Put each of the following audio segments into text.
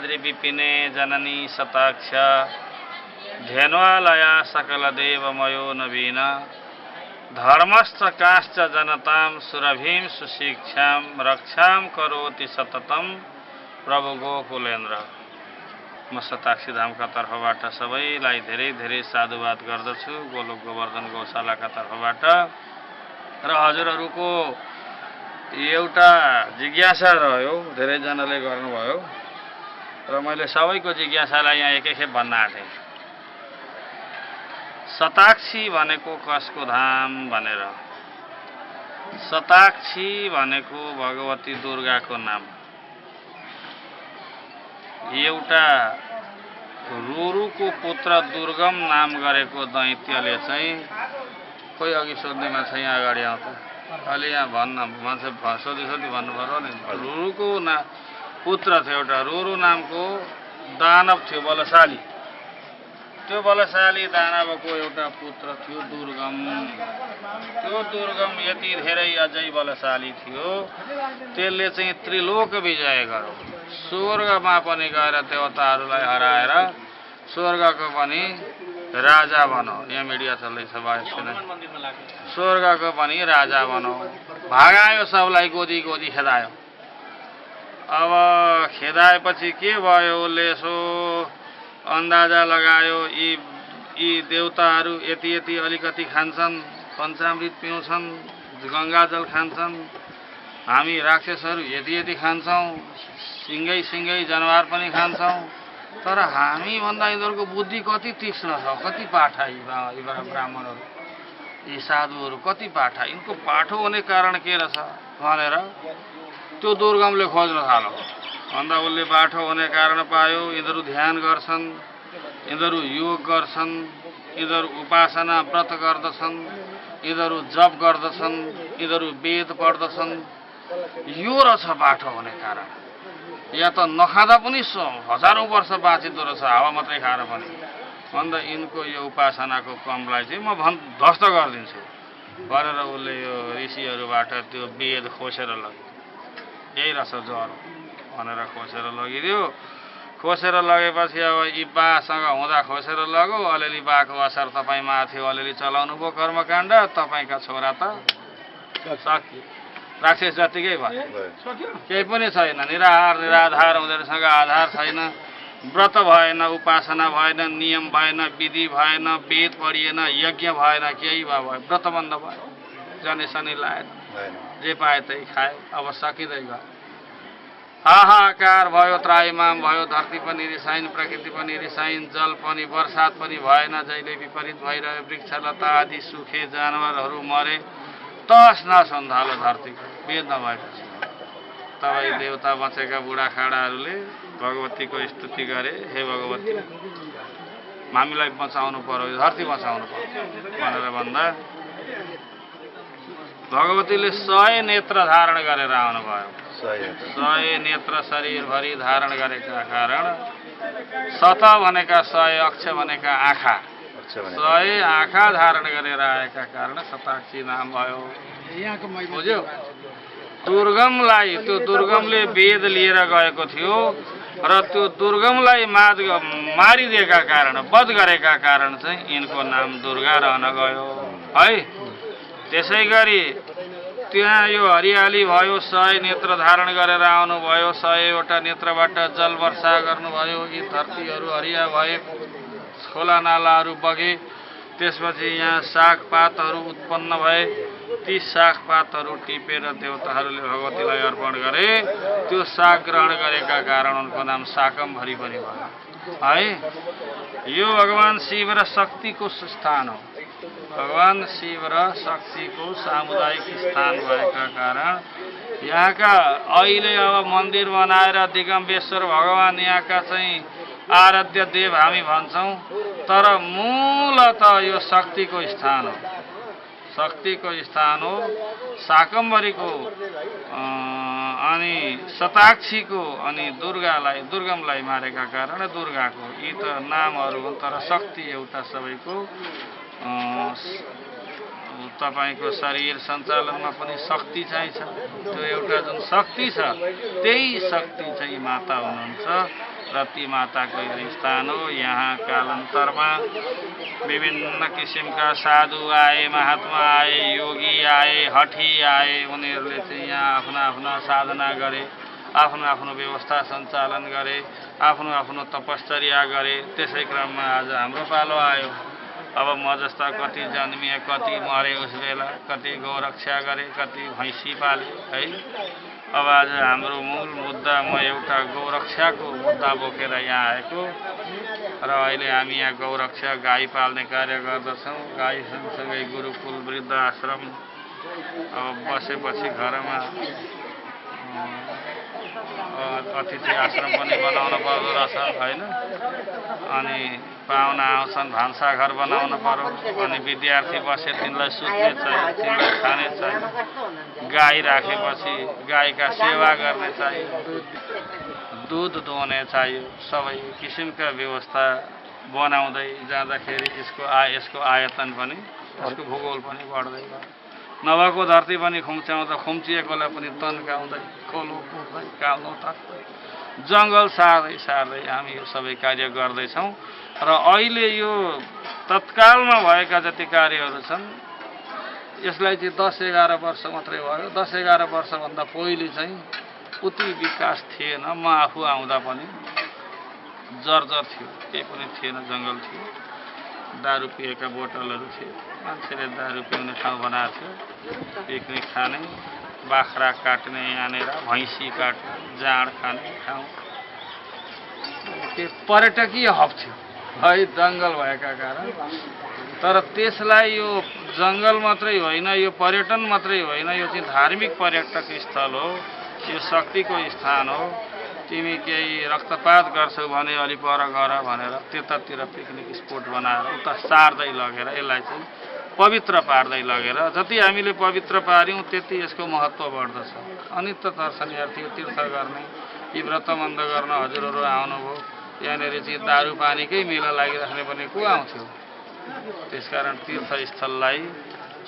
नीलाद्रि विपिने जननी शताक्ष धेन्वालया सकलदेवमयो नवीन धर्मश्च काश्च जनतां सुरभिं सुशिक्षां रक्षां करोति सततं प्रभु गोकुलेन्द्र। म शताक्षी धामका तर्फबाट सबैलाई धेरै धेरै साधुवाद गर्दछु गोलोक गोवर्धन गौशालाका तर्फबाट। र हजुरहरूको एउटा जिज्ञासा रह्यो, धेरैजनाले गर्नुभयो र मैले सबैको जिज्ञासालाई यहाँ एकैखेप भन्न आँटेँ। शताक्षी भनेको कसको धाम भनेर। शताक्षी भनेको भगवती दुर्गाको नाम। एउटा रुरुको पुत्र दुर्गम नाम गरेको दैत्यले चाहिँ कोही अघि सोध्ने मान्छे यहाँ अगाडि आउँछ अलि यहाँ भन्न मान्छे सोधी भन्नु पर्यो नि। रुरुको पुत्र थियो एउटा, रुरु नामको दानव थियो बलशाली। त्यो बलशाली दानवको एउटा पुत्र थियो दुर्गम। त्यो दुर्गम यति धेरै अझै बलशाली थियो त्यसले चाहिँ त्रिलोक विजय गर्यो। स्वर्गमा पनि गएर देवताहरूलाई हराएर स्वर्गको पनि राजा बनो। यहाँ मिडिया चल्दैछ भयो छैन। स्वर्गको पनि राजा बनो। भागायो सबलाई, गोदी गोदी खेदायो। अब खेदाएपछि के भयो, उसले यसो अन्दाजा लगायो यी देवताहरू यति यति अलिकति खान्छन्, पञ्चामृत पिउँछन्, गङ्गाजल खान्छन्, हामी राक्षसहरू यति यति खान्छौँ, सिङ्गै सिङ्गै जनावर पनि खान्छौँ, तर हामीभन्दा यिनीहरूको बुद्धि कति तीक्ष्ण छ, कति पाठा यी ब्राह्मणहरू, यी साधुहरू कति पाठा, यिनको पाठो हुने कारण के रहेछ भनेर त्यो दुर्गमले खोज्न थाल्यो। अन्त उसले बाठो हुने कारण पायो। यिनीहरू ध्यान गर्छन्, यिनीहरू योग गर्छन्, यिनीहरू उपासना व्रत गर्दछन्, यिनीहरू जप गर्दछन्, यिनीहरू वेद पढ्दछन्। यो रहेछ बाठो हुने कारण। या त नखाँदा पनि हजारौँ वर्ष बाँचिँदो रहेछ हावा मात्रै खाएर पनि। अन्त यिनको यो उपासनाको क्रमलाई चाहिँ म ध्वस्त गरिदिन्छु भनेर उसले यो ऋषिहरूबाट त्यो वेद खोसेर लग्यो। यही रहेछ ज्वरो भनेर खोसेर लगिदियो। खोसेर लगेपछि अब यी बासँग हुँदा खोसेर लग्यो। अलिअलि बाको असर तपाईँमा थियो, अलिअलि चलाउनु भयो कर्मकाण्ड। तपाईँका छोरा त सकियो, राक्षस जतिकै भयो, केही पनि छैन। निराहार निराधार उनीहरूसँग आधार छैन, व्रत भएन, उपासना भएन, नियम भएन, विधि भएन, वेद पढिएन, यज्ञ भएन, केही भयो, व्रतबन्ध भयो, जने सनी लाएन, जे पाए त्यही खायो। अब सकिँदै गयो। हाहाकार भयो, त्राहिमाम भयो, धरती पनि रिसाइन्, प्रकृति पनि रिसाइन्, जल पनि वर्षात पनि भएन, जहिले विपरीत भइरह्यो, वृक्षलता आदि सुखे, जानवरहरू मरे, तस नस हुन थाल्यो धरतीको वेद नभएपछि। तब यी देवता बचेका बुढाखाडाहरूले भगवतीको स्तुति गरे, हे भगवती हामीलाई बचाउनु पर्यो, धरती बचाउनु पर्यो भनेर भन्दा भगवतीले 100 नेत्र धारण गरेर आउनुभयो। 100 नेत्र शरीरभरि धारण गरेका कारण शत भनेका 100, अक्ष भनेका आँखा, 100 आँखा धारण गरेर आएका कारण शताक्षी नाम भयो। बुझ्यो? दुर्गमलाई, त्यो दुर्गमले वेद लिएर गएको थियो र त्यो दुर्गमलाई मारिदिएका कारण, वध गरेका कारण चाहिँ यिनको नाम दुर्गा रहन गयो है। त्यसै गरी त्यहाँ यो हरियाली भयो, 100 नेत्र धारण गरेर आउनुभयो, 100वटा नेत्रबाट जल वर्षा गर्नुभयो, यी धरतीहरू हरिया भए, खोला नालाहरू बगे। त्यसपछि यहाँ सागपातहरू उत्पन्न भए, ती सागपातहरू टिपेर देवताहरूले भगवतीलाई अर्पण गरे। त्यो साग ग्रहण गरेका कारण उनको नाम शाकम्भरी पनि भयो है। यो भगवान शिव र शक्तिको स्थान हो। भगवान शिव र शक्तिको सामुदायिक स्थान भएका कारण यहाँका अहिले अब मन्दिर बनाएर दिगम्बेश्वर भगवान यहाँका चाहिँ आराध्य देव हामी भन्छौँ, तर मूलत यो शक्तिको स्थान हो। शक्तिको स्थान हो। शाकम्भरीको अनि शताक्षीको अनि दुर्गमलाई मारेका कारण दुर्गाको यी त नामहरू हुन्, तर शक्ति एउटा सबैको। तपाईको शरीर सञ्चालनमा पनि शक्ति चाहिन्छ। त्यो एउटा जुन शक्ति छ त्यही शक्ति चाहिँ माता हुनुहुन्छ। रति माताको स्थान हो। यहाँ कालान्तरमा विभिन्न किसिमका साधु आए, महात्मा आए, योगी आए, हठी आए। उनीहरूले चाहिँ यहाँ आफ्ना आफ्ना साधना गरे, आफ्नो आफ्नो व्यवस्था सञ्चालन गरे, आफ्नो आफ्नो तपश्चर्या गरे। त्यसै क्रममा आज हाम्रो पालो आयो। अब म जस्ता कति जन्मिए, कति मरे उस बेला, कति गौरक्षा गरे, कति भैँसी पाले है। अब आज हाम्रो मूल मुद्दा, म एउटा गौरक्षाको मुद्दा बोकेर यहाँ आएको र अहिले हामी यहाँ गौरक्षा गाई पाल्ने कार्य गर्दछौँ। गाई सँगसँगै गुरुकुल, वृद्ध आश्रम अब बसेपछि घरमा अतिथि आश्रम पनि बनाउन पर्दो रहेछ होइन। अनि पाहुना आउँछन्, भान्साघर बनाउन पर्यो। अनि विद्यार्थी बसे तिनलाई सुत्ने चाहियो, तिनलाई खाने चाहियो। गाई राखेपछि गाईका सेवा गर्ने चाहियो, दुध दुहुने चाहियो। सबै किसिमका व्यवस्था बनाउँदै जाँदाखेरि यसको आयतन पनि, यसको भूगोल पनि बढ्दै गयो। नभएको धरती पनि खुम्च्याउँदा खुम्चिएकोलाई पनि तन्काउँदै, खोलो पुर्दै, कालो ताक्दै, जङ्गल सार्दै सार्दै हामी यो सबै कार्य गर्दैछौँ। र अहिले यो तत्कालमा भएका जति कार्यहरू छन् यसलाई चाहिँ 10-11 वर्ष मात्रै भयो। 10-11 वर्षभन्दा पहिले चाहिँ उति विकास थिएन। म आफू आउँदा पनि जर्जर थियो, केही पनि थिएन, जङ्गल थियो। दारू पिएका बोतलहरू थिए, मान्छेले दारू पिउने ठाउँ बनाएको थियो, पिकनिक खाने, बाख्रा काट्ने यहाँनिर, भैँसी काट्ने, जाँड खाने ठाउँ। त्यो पर्यटकीय हब थियो है, जङ्गल भएका कारण। तर त्यसलाई यो जङ्गल मात्रै होइन, यो पर्यटन मात्रै होइन, यो चाहिँ धार्मिक पर्यटक स्थल हो, यो शक्तिको स्थान हो। तिमी केही रक्तपात गर्छौ भने अलि पर गर भनेर त्यतातिर पिकनिक स्पोट बनाएर उता सार्दै लगेर यसलाई चाहिँ पवित्र पार्दै लगेर जति हामीले पवित्र पार्यौँ त्यति यसको महत्त्व बढ्दछ। अनि त दर्शनार्थी तीर्थ गर्ने, यी व्रतबन्ध गर्न हजुरहरू आउनुभयो। यहाँनिर चाहिँ दारू पानीकै मेला लागिराख्ने पनि को आउँथ्यो। त्यसकारण तीर्थस्थललाई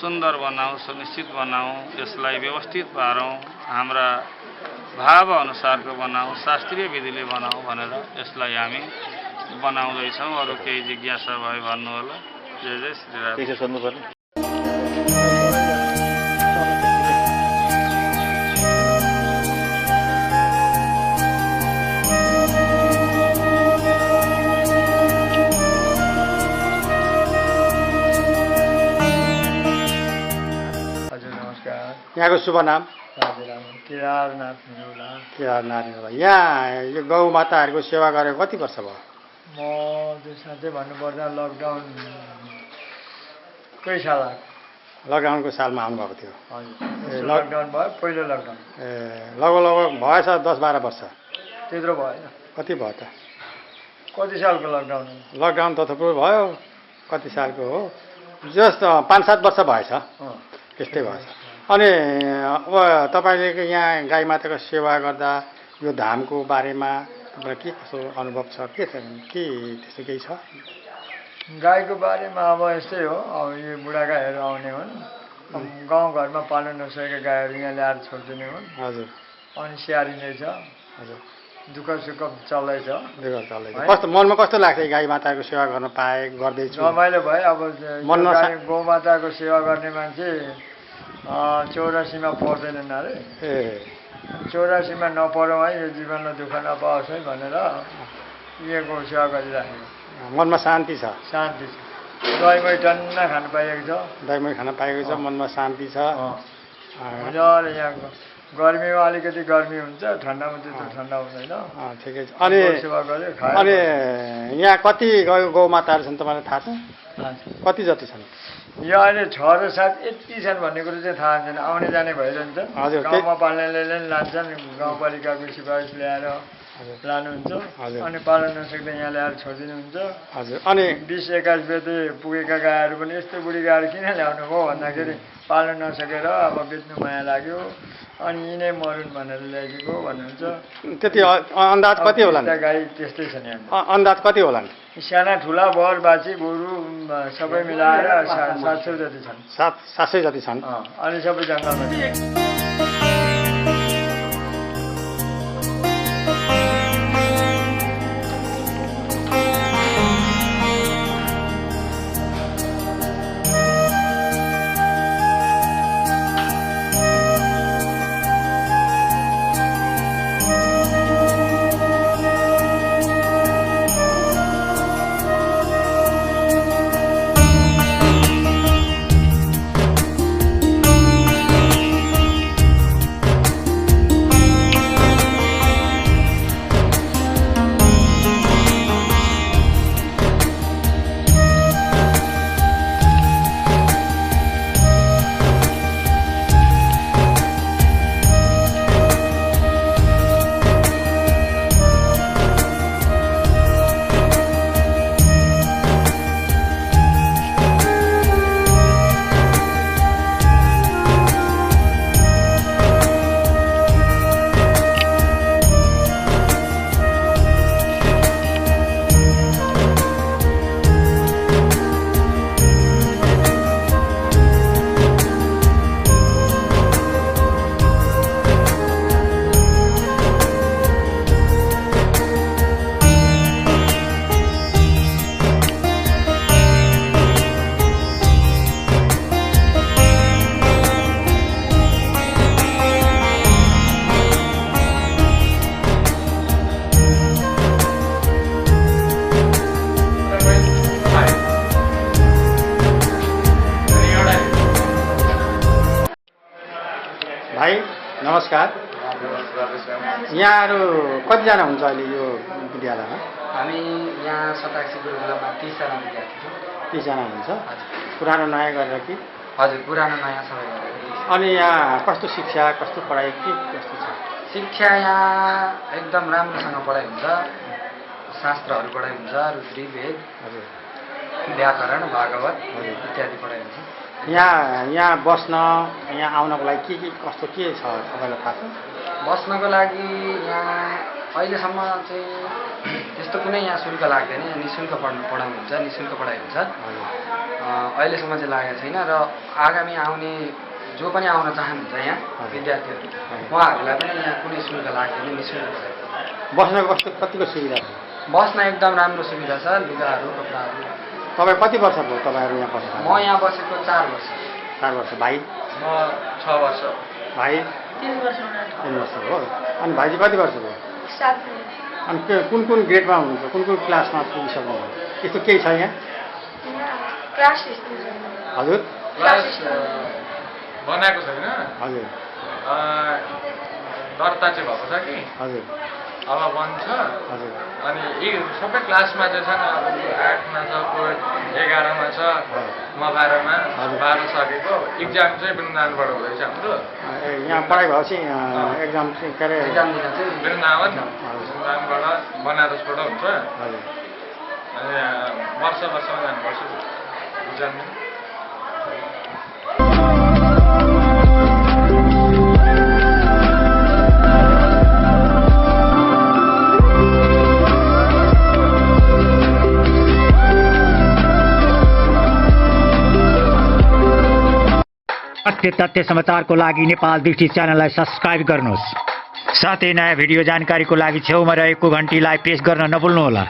सुन्दर बनाऊ, सुनिश्चित बनाऊ, यसलाई व्यवस्थित पारौँ, हाम्रा भाव अनुसारको बनाऊ, शास्त्रीय विधिले बनाऊ भनेर यसलाई हामी बनाउँदैछौँ। अरू केही जिज्ञासा भयो भन्नु होला। जय जय श्रीराम। के सोध्नु पर्ने? हजुर नमस्कार। यहाँको शुभ नाम? केदारनाथ निरौला। केदारनाथ निरौला। यहाँ यो गौ माताहरूको सेवा गरेको कति वर्ष भयो? म त्यसमा चाहिँ भन्नुपर्दा लकडाउनकै साल आएको। लकडाउनको सालमा आउनुभएको थियो? हजुर, लकडाउन भयो, पहिलो लकडाउन। लगभग भएछ 10-12 वर्ष? त्यत्रो भएन। कति भयो त? कति सालको लकडाउन? लकडाउन त थुप्रो भयो। कति सालको हो? जस्ट 5-7 वर्ष भएछ, त्यस्तै भएछ। अनि अब तपाईँले यहाँ गाई माताको सेवा गर्दा यो धामको बारेमा तपाईँलाई के कसो अनुभव छ? के त्यस्तो केही छ? गाईको बारेमा अब यस्तै हो। अब यो बुढा गाईहरू आउने हुन्, गाउँघरमा पाल्न नसकेका गाईहरू यहाँ ल्याएर छोडिदिने हुन्। हजुर। अनि स्याहारिँदै छ। हजुर। दुःख सुख चल्दैछ। कस्तो मनमा कस्तो लाग्छ गाई माताको सेवा गर्न पाए, गर्दैछु? रमाइलो भयो। अब मनमा गौ माताको सेवा गर्ने मान्छे 84मा पर्दैनन् अरे। 84मा नपरौँ है, यो जीवनमा दुःख नपाओस् है भनेर यो गौ सेवा गरिराखेको। मनमा शान्ति छ? शान्ति छ। दही टन्न खान पाइएको छ। दही खान पाएको छ, मनमा शान्ति छ। मजाले यहाँ गर्मीमा अलिकति गर्मी हुन्छ, ठन्डामा त्यस्तो ठन्डा हुँदैन। ठिकै छ। अनि सेवा गऱ्यो, खायो। अनि यहाँ कति गौ माताहरू छन् तपाईँलाई थाहा छ? कति जति छन्? यो अहिले 6 र 7 यति छन् भन्ने कुरो चाहिँ थाहा छैन। आउने जाने भइरहन्छ। गाउँमा पाल्नेले लान्छन्, गाउँपालिकाको सिफारिस ल्याएर लानुहुन्छ। अनि पाल्न नसक्दा यहाँ ल्याएर छोडिदिनुहुन्छ। हजुर। अनि 20-21 बेते पुगेका गाईहरू पनि यस्तो बुढी गाईहरू किन ल्याउनु भयो भन्दाखेरि पाल्न नसकेर अब बेच्नु माया लाग्यो, अनि यिनै मरुन् भनेर ल्याइदिएको भन्नुहुन्छ। त्यति अन्दाज कति होला? गाई त्यस्तै छ नि। अन्दाज कति होला? साना ठुला बर बाछी गोरु सबै मिलाएर 700 जति छन्। 700 जति छन्। अनि सबै जङ्गलमा। नमस्कार। यहाँहरू कतिजना हुन्छ अहिले यो विद्यालयमा? हामी यहाँ 87 गुरुकुलमा 30 जना विद्यार्थी छौँ। 30 जना हुन्छ। पुरानो नयाँ गरेर कि? हजुर, पुरानो नयाँ सबै गरेर। अनि यहाँ कस्तो शिक्षा, कस्तो पढाइ के कस्तो छ? शिक्षा यहाँ एकदम राम्रोसँग पढाइ हुन्छ। शास्त्रहरू पढाइ हुन्छ, रुद्री, वेद, हजुर, व्याकरण, भागवत इत्यादि पढाइ हुन्छ। यहाँ बस्न, यहाँ आउनको लागि के कस्तो के छ तपाईँलाई थाहा छ? बस्नको लागि यहाँ अहिलेसम्म चाहिँ त्यस्तो कुनै यहाँ शुल्क लाग्दैन। यहाँ निःशुल्क पढाउनुहुन्छ, निःशुल्क पढाइ हुन्छ। अहिलेसम्म चाहिँ लागेको छैन र आगामी आउने जो पनि आउन चाहनुहुन्छ यहाँ विद्यार्थीहरू, उहाँहरूलाई पनि यहाँ कुनै शुल्क लाग्दैन, निःशुल्क पढाइ। बस्नको कतिको सुविधा छ? बस्न एकदम राम्रो सुविधा छ, लुगाहरू, कपडाहरू। तपाईँ कति वर्ष भयो तपाईँहरू यहाँ बसेको? म यहाँ बसेको 4 वर्ष। 4 वर्ष। भाइ? म 6 वर्ष। भाइ? 3 वर्ष। 3 वर्ष हो। अनि भाइजी कति वर्ष भयो? 7। अनि कुन ग्रेडमा हुनुहुन्छ, कुन क्लासमा पुगिसक्नुहुन्छ? त्यस्तो केही छ यहाँ? क्लास हजुर, क्लास बनाएको छैन। हजुर, दर्ता चाहिँ भएको छ कि हजुर, अब बन्छ। हजुर। अनि यी सबै क्लासमा चाहिँ छ नि, अब 8मा छ, कोही 11मा छ, म 12मा, 12 सकेको। इक्जाम चाहिँ वृन्दावनबाट हुँदैछ हाम्रो। यहाँ पढाइ भएपछि एक्जाम चाहिँ के अरे एक्जाम दिन चाहिँ वृन्दावन, वृन्दावनबाट बनारसबाट हुन्छ। हजुर। अनि वर्षमा जानुपर्छ इक्जाम। तथ्य समाचारको लागि नेपाल दृष्टि च्यानललाई सब्स्क्राइब गर्नुहोस्। साथै नयाँ भिडियो जानकारीको लागि छेउमा रहेको घन्टीलाई प्रेस गर्न नभुल्नुहोला।